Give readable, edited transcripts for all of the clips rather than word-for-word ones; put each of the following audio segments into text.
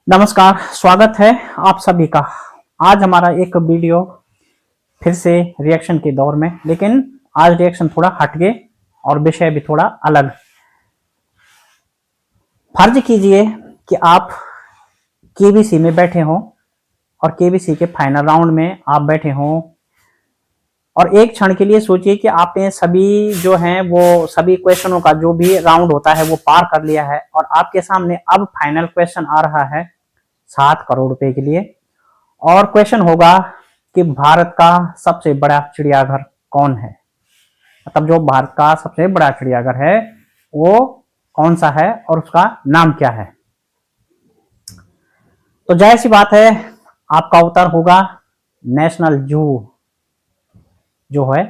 नमस्कार, स्वागत है आप सभी का। आज हमारा एक वीडियो फिर से रिएक्शन के दौर में, लेकिन आज रिएक्शन थोड़ा हटके और विषय भी थोड़ा अलग। फर्ज कीजिए कि आप केबीसी में बैठे हों और केबीसी के फाइनल राउंड में आप बैठे हों और एक क्षण के लिए सोचिए कि आपने सभी जो हैं वो सभी क्वेश्चनों का जो भी राउंड होता है वो पार कर लिया है और आपके सामने अब फाइनल क्वेश्चन आ रहा है 7 करोड़ रुपए के लिए। और क्वेश्चन होगा कि भारत का सबसे बड़ा चिड़ियाघर कौन है, मतलब जो भारत का सबसे बड़ा चिड़ियाघर है वो कौन सा है और उसका नाम क्या है। तो जाहिर सी बात है आपका उत्तर होगा नेशनल जू, जो है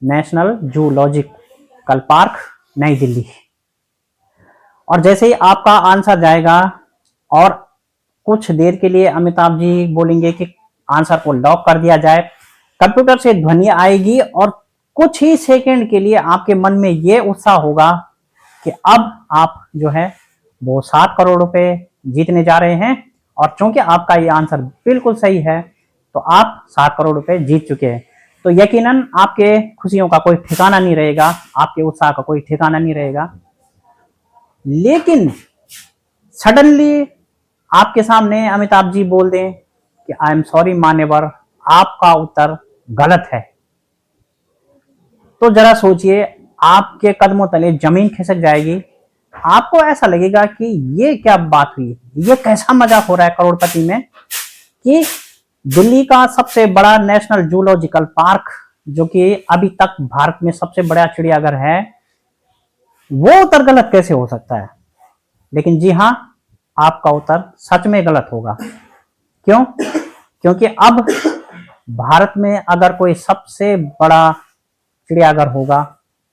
नेशनल जूलॉजिकल पार्क, नई दिल्ली। और जैसे ही आपका आंसर जाएगा और कुछ देर के लिए अमिताभ जी बोलेंगे कि आंसर को लॉक कर दिया जाए, कंप्यूटर से ध्वनि आएगी और कुछ ही सेकंड के लिए आपके मन में यह उत्साह होगा कि अब आप जो है वो 7 करोड़ रुपए जीतने जा रहे हैं। और चूंकि आपका ये आंसर बिल्कुल सही है तो आप 7 करोड़ रुपए जीत चुके हैं। तो यकीनन आपके खुशियों का कोई ठिकाना नहीं रहेगा, आपके उत्साह का कोई ठिकाना नहीं रहेगा। लेकिन सडनली आपके सामने अमिताभ जी बोल दें कि आई एम सॉरी मान्यवर, आपका उत्तर गलत है, तो जरा सोचिए आपके कदमों तले जमीन खिसक जाएगी। आपको ऐसा लगेगा कि ये क्या बात हुई, ये कैसा मजाक हो रहा है करोड़पति में कि दिल्ली का सबसे बड़ा नेशनल जूलॉजिकल पार्क, जो कि अभी तक भारत में सबसे बड़ा चिड़ियाघर है, वो उत्तर गलत कैसे हो सकता है। लेकिन जी हां, आपका उत्तर सच में गलत होगा। क्यों? क्योंकि अब भारत में अगर कोई सबसे बड़ा चिड़ियाघर होगा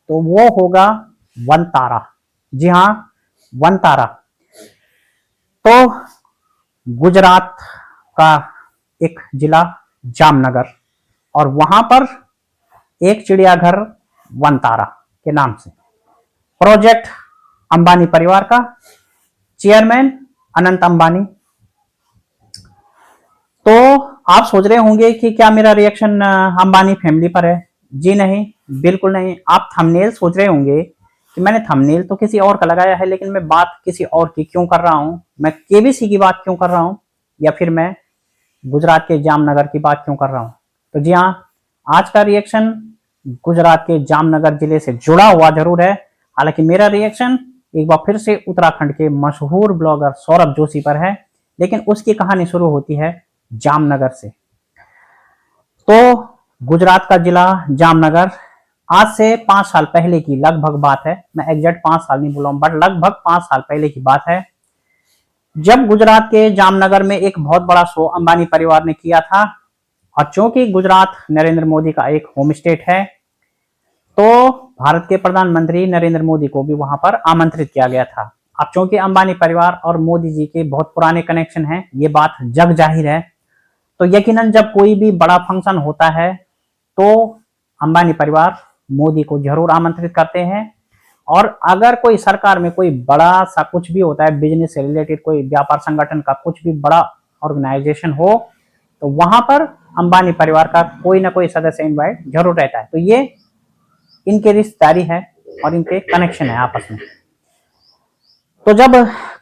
तो वो होगा वनतारा। जी हां, वनतारा। तो गुजरात का एक जिला जामनगर, और वहां पर एक चिड़ियाघर वनतारा के नाम से, प्रोजेक्ट अंबानी परिवार का, चेयरमैन अनंत अंबानी। तो आप सोच रहे होंगे कि क्या मेरा रिएक्शन अंबानी फैमिली पर है। जी नहीं, बिल्कुल नहीं। आप थंबनेल सोच रहे होंगे कि मैंने थंबनेल तो किसी और का लगाया है, लेकिन मैं बात किसी और की क्यों कर रहा हूं, मैं केबीसी की बात क्यों कर रहा हूं, या फिर मैं गुजरात के जामनगर की बात क्यों कर रहा हूं। तो जी हाँ, आज का रिएक्शन गुजरात के जामनगर जिले से जुड़ा हुआ जरूर है। हालांकि मेरा रिएक्शन एक बार फिर से उत्तराखंड के मशहूर ब्लॉगर सौरभ जोशी पर है, लेकिन उसकी कहानी शुरू होती है जामनगर से। तो गुजरात का जिला जामनगर, आज से 5 साल पहले की लगभग बात है, मैं एग्जैक्ट 5 साल नहीं बोला हूं, बट लगभग 5 साल पहले की बात है, जब गुजरात के जामनगर में एक बहुत बड़ा शो अंबानी परिवार ने किया था। और चूंकि गुजरात नरेंद्र मोदी का एक होम स्टेट है, तो भारत के प्रधानमंत्री नरेंद्र मोदी को भी वहां पर आमंत्रित किया गया था। अब चूंकि अंबानी परिवार और मोदी जी के बहुत पुराने कनेक्शन हैं, ये बात जग जाहिर है, तो यकीनन जब कोई भी बड़ा फंक्शन होता है तो अंबानी परिवार मोदी को जरूर आमंत्रित करते हैं। और अगर कोई सरकार में कोई बड़ा सा कुछ भी होता है, बिजनेस से रिलेटेड कोई व्यापार संगठन का कुछ भी बड़ा ऑर्गेनाइजेशन हो, तो वहां पर अंबानी परिवार का कोई ना कोई सदस्य इनवाइट जरूर रहता है। तो ये इनके रिश्तेदारी है और इनके कनेक्शन है आपस में। तो जब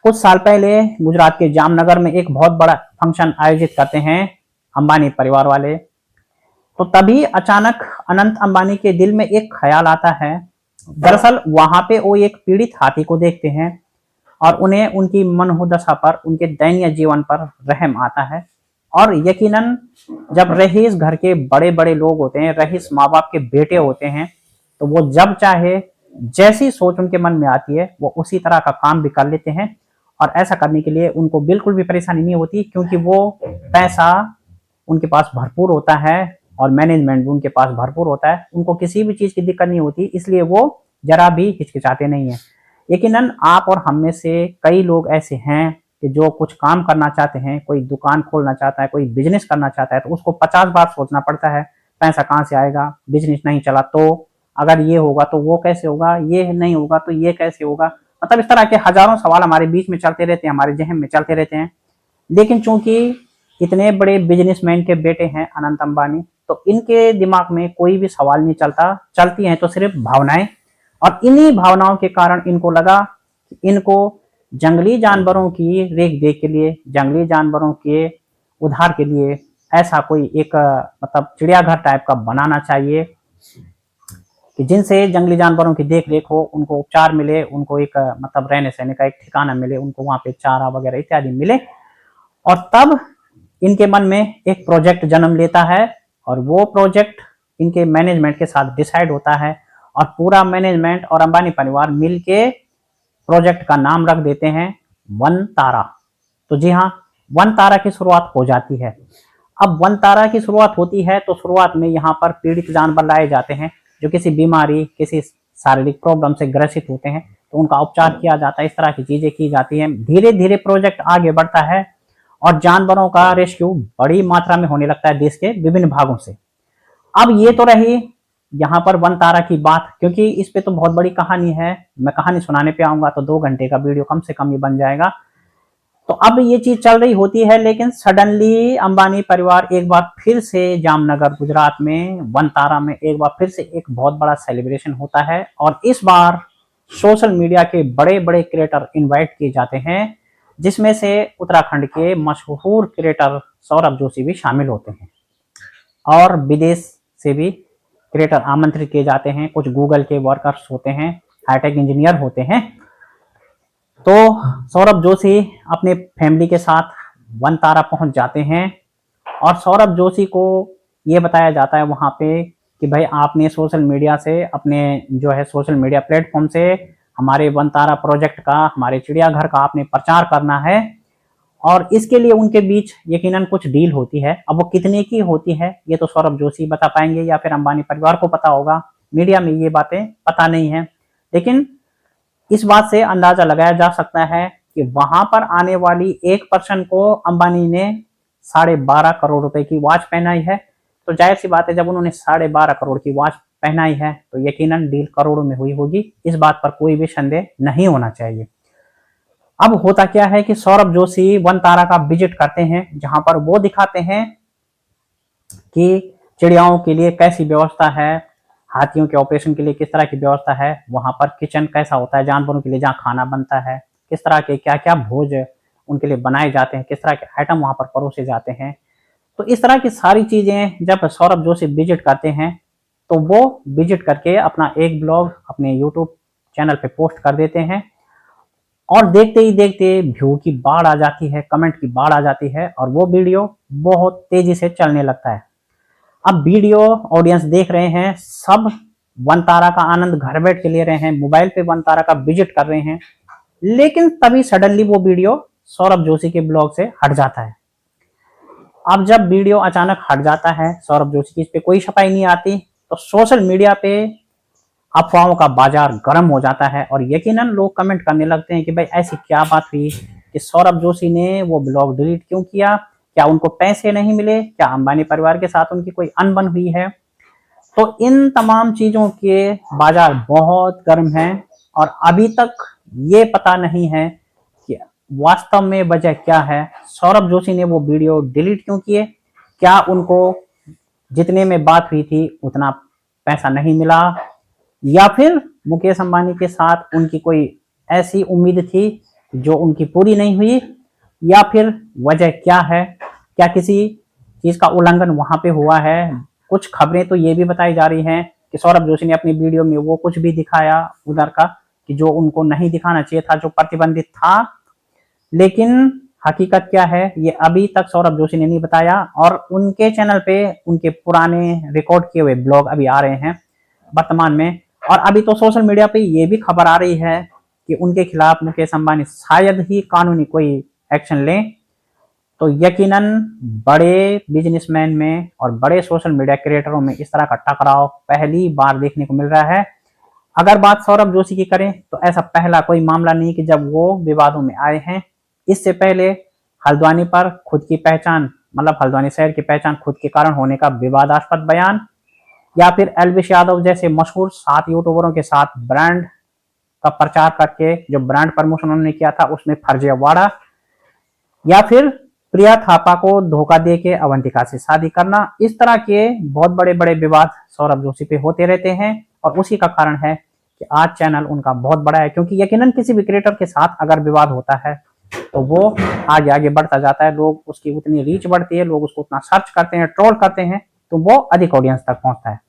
कुछ साल पहले गुजरात के जामनगर में एक बहुत बड़ा फंक्शन आयोजित करते हैं अंबानी परिवार वाले, तो तभी अचानक अनंत अंबानी के दिल में एक ख्याल आता है। दरअसल वहां पे वो एक पीड़ित हाथी को देखते हैं और उन्हें उनकी मनोदशा पर, उनके दयनीय जीवन पर रहम आता है। और यकीनन जब रईस घर के बड़े बड़े लोग होते हैं, रईस माँ बाप के बेटे होते हैं, तो वो जब चाहे जैसी सोच उनके मन में आती है वो उसी तरह का काम भी कर लेते हैं। और ऐसा करने के लिए उनको बिल्कुल भी परेशानी नहीं होती, क्योंकि वो पैसा उनके पास भरपूर होता है और मैनेजमेंट भी उनके पास भरपूर होता है, उनको किसी भी चीज की दिक्कत नहीं होती, इसलिए वो जरा भी हिचकिचाते नहीं है। यकीनन आप और हम में से कई लोग ऐसे हैं कि जो कुछ काम करना चाहते हैं, कोई दुकान खोलना चाहता है, कोई बिजनेस करना चाहता है, तो उसको 50 बार सोचना पड़ता है, पैसा कहाँ से आएगा, बिजनेस नहीं चला तो, अगर ये होगा तो वो कैसे होगा, ये नहीं होगा तो ये कैसे होगा। मतलब इस तरह के हजारों सवाल हमारे बीच में चलते रहते हैं, हमारे जहन में चलते रहते हैं। लेकिन चूंकि इतने बड़े बिजनेसमैन के बेटे हैं अनंत अंबानी, तो इनके दिमाग में कोई भी सवाल नहीं चलता, चलती हैं तो सिर्फ भावनाएं। और इन्हीं भावनाओं के कारण इनको लगा कि इनको जंगली जानवरों की रेख देख के लिए, जंगली जानवरों के उद्धार के लिए ऐसा कोई एक मतलब चिड़ियाघर टाइप का बनाना चाहिए कि जिनसे जंगली जानवरों की देख रेख हो, उनको उपचार मिले, उनको एक मतलब रहने सहने का एक ठिकाना मिले, उनको वहां पे चारा वगैरह इत्यादि मिले। और तब इनके मन में एक प्रोजेक्ट जन्म लेता है और वो प्रोजेक्ट इनके मैनेजमेंट के साथ डिसाइड होता है और पूरा मैनेजमेंट और अंबानी परिवार मिलके प्रोजेक्ट का नाम रख देते हैं वन तारा। तो जी हाँ, वन तारा की शुरुआत हो जाती है। अब वन तारा की शुरुआत होती है तो शुरुआत में यहाँ पर पीड़ित जानवर लाए जाते हैं जो किसी बीमारी, किसी शारीरिक प्रॉब्लम से ग्रसित होते हैं, तो उनका उपचार किया जाता है। इस तरह की चीजें की जाती हैं। धीरे धीरे प्रोजेक्ट आगे बढ़ता है और जानवरों का रेस्क्यू बड़ी मात्रा में होने लगता है देश के विभिन्न भागों से। अब ये तो रही यहाँ पर वन तारा की बात, क्योंकि इस पे तो बहुत बड़ी कहानी है। मैं कहानी सुनाने पे आऊंगा तो 2 घंटे का वीडियो कम से कम ही बन जाएगा। तो अब ये चीज चल रही होती है, लेकिन सडनली अंबानी परिवार एक बार फिर से जामनगर गुजरात में वन तारा में एक बार फिर से एक बहुत बड़ा सेलिब्रेशन होता है। और इस बार सोशल मीडिया के बड़े बड़े क्रिएटर इनवाइट किए जाते हैं, जिसमें से उत्तराखंड के मशहूर क्रिएटर सौरभ जोशी भी शामिल होते हैं और विदेश से भी क्रिएटर आमंत्रित किए जाते हैं। कुछ गूगल के वर्कर्स होते हैं, हाईटेक इंजीनियर होते हैं। तो सौरभ जोशी अपने फैमिली के साथ वन तारा पहुंच जाते हैं और सौरभ जोशी को ये बताया जाता है वहां पे कि भाई आपने सोशल मीडिया से, अपने जो है सोशल मीडिया प्लेटफॉर्म से हमारे वन तारा प्रोजेक्ट का, हमारे चिड़ियाघर का आपने प्रचार करना है। और इसके लिए उनके बीच यकीनन कुछ डील होती है। अब वो कितने की होती है ये तो सौरभ जोशी बता पाएंगे या फिर अंबानी परिवार को पता होगा। मीडिया में ये बातें पता नहीं है, लेकिन इस बात से अंदाजा लगाया जा सकता है कि वहां पर आने वाली एक पर्सन को अंबानी ने 12.5 करोड़ रुपए की वॉच पहनाई है। तो जाहिर सी बात है, जब उन्होंने 12.5 करोड़ की वॉच पहनाई है तो यकीनन डील करोड़ों में हुई होगी। इस बात पर कोई भी संदेह नहीं होना चाहिए। अब होता क्या है कि सौरभ जोशी वन तारा का विजिट करते हैं, जहां पर वो दिखाते हैं कि चिड़ियाओं के लिए कैसी व्यवस्था है, हाथियों के ऑपरेशन के लिए किस तरह की व्यवस्था है, वहां पर किचन कैसा होता है जानवरों के लिए जहाँ खाना बनता है, किस तरह के क्या क्या भोज उनके लिए बनाए जाते हैं, किस तरह के आइटम वहां पर परोसे जाते हैं। तो इस तरह की सारी चीजें जब सौरभ जोशी विजिट करते हैं तो वो विजिट करके अपना एक ब्लॉग अपने यूट्यूब चैनल पे पोस्ट कर देते हैं और देखते ही देखते व्यू की बाढ़ आ जाती है, कमेंट की बाढ़ आ जाती है और वो वीडियो बहुत तेजी से चलने लगता है। अब वीडियो ऑडियंस देख रहे हैं, सब वन तारा का आनंद घर बैठ के ले रहे हैं, मोबाइल पे वन तारा का विजिट कर रहे हैं। लेकिन तभी सडनली वो वीडियो सौरभ जोशी के ब्लॉग से हट जाता है। अब जब वीडियो अचानक हट जाता है, सौरभ जोशी की इस पे कोई छपाई नहीं आती, तो सोशल मीडिया पे अफवाहों का बाजार गर्म हो जाता है और यकीनन लोग कमेंट करने लगते हैं कि भाई ऐसी क्या बात हुई कि सौरभ जोशी ने वो ब्लॉग डिलीट क्यों किया, क्या उनको पैसे नहीं मिले, क्या अंबानी परिवार के साथ उनकी कोई अनबन हुई है। तो इन तमाम चीजों के बाजार बहुत गर्म है और अभी तक ये पता नहीं है कि वास्तव में वजह क्या है। सौरभ जोशी ने वो वीडियो डिलीट क्यों किए, क्या उनको जितने में बात हुई थी उतना पैसा नहीं मिला, या फिर मुकेश अंबानी के साथ उनकी कोई ऐसी उम्मीद थी जो उनकी पूरी नहीं हुई, या फिर वजह क्या है, क्या किसी चीज का उल्लंघन वहां पे हुआ है। कुछ खबरें तो ये भी बताई जा रही हैं कि सौरभ जोशी ने अपनी वीडियो में वो कुछ भी दिखाया उधर का कि जो उनको नहीं दिखाना चाहिए था, जो प्रतिबंधित था। लेकिन हकीकत क्या है ये अभी तक सौरभ जोशी ने नहीं बताया और उनके चैनल पे उनके पुराने रिकॉर्ड किए हुए ब्लॉग अभी आ रहे हैं वर्तमान में। और अभी तो सोशल मीडिया पे ये भी खबर आ रही है कि उनके खिलाफ मुकेश अंबानी शायद ही कानूनी कोई एक्शन लें। तो यकीनन बड़े बिजनेसमैन में और बड़े सोशल मीडिया क्रिएटरों में इस तरह का टकराव पहली बार देखने को मिल रहा है। अगर बात सौरभ जोशी की करें तो ऐसा पहला कोई मामला नहीं कि जब वो विवादों में आए हैं। इससे पहले हल्द्वानी पर खुद की पहचान, मतलब हल्द्वानी शहर की पहचान खुद के कारण होने का विवादास्पद बयान, या फिर एलविश यादव जैसे मशहूर 7 यूट्यूबरों के साथ ब्रांड का प्रचार करके जो ब्रांड प्रमोशन उन्होंने किया था उसमें फर्जियावाड़ा, या फिर प्रिया थापा को धोखा दे के अवंतिका से शादी करना, इस तरह के बहुत बड़े बड़े विवाद सौरभ जोशी पे होते रहते हैं और उसी का कारण है कि आज चैनल उनका बहुत बड़ा है। क्योंकि यकीनन किसी भी क्रिएटर के साथ अगर विवाद होता है तो वो आगे आगे बढ़ता जाता है, लोग उसकी उतनी रीच बढ़ती है, लोग उसको उतना सर्च करते हैं, ट्रोल करते हैं, तो वो अधिक ऑडियंस तक पहुंचता है।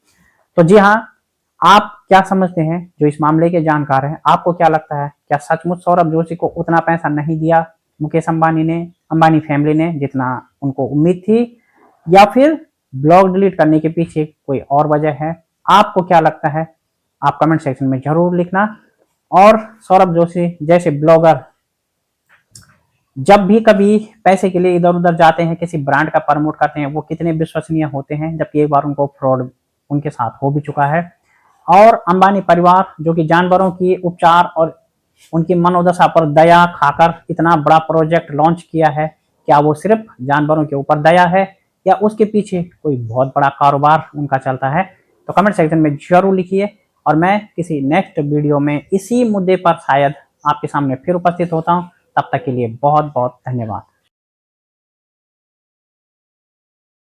तो जी हाँ, आप क्या समझते हैं जो इस मामले के जानकार हैं, आपको क्या लगता है, क्या सचमुच सौरभ जोशी को उतना पैसा नहीं दिया मुकेश अंबानी ने, अंबानी फैमिली ने, जितना उनको उम्मीद थी, या फिर ब्लॉग डिलीट करने के पीछे कोई और वजह है? आपको क्या लगता है आप कमेंट सेक्शन में जरूर लिखना। और सौरभ जोशी जैसे ब्लॉगर जब भी कभी पैसे के लिए इधर उधर जाते हैं, किसी ब्रांड का प्रमोट करते हैं, वो कितने विश्वसनीय होते हैं, जबकि एक बार उनको फ्रॉड उनके साथ हो भी चुका है। और अंबानी परिवार जो कि जानवरों की उपचार और उनकी मनोदशा पर दया खाकर इतना बड़ा प्रोजेक्ट लॉन्च किया है, क्या वो सिर्फ जानवरों के ऊपर दया है या उसके पीछे कोई बहुत बड़ा कारोबार उनका चलता है? तो कमेंट सेक्शन में जरूर लिखिए और मैं किसी नेक्स्ट वीडियो में इसी मुद्दे पर शायद आपके सामने फिर उपस्थित होता हूँ। तब तक के लिए बहुत बहुत धन्यवाद।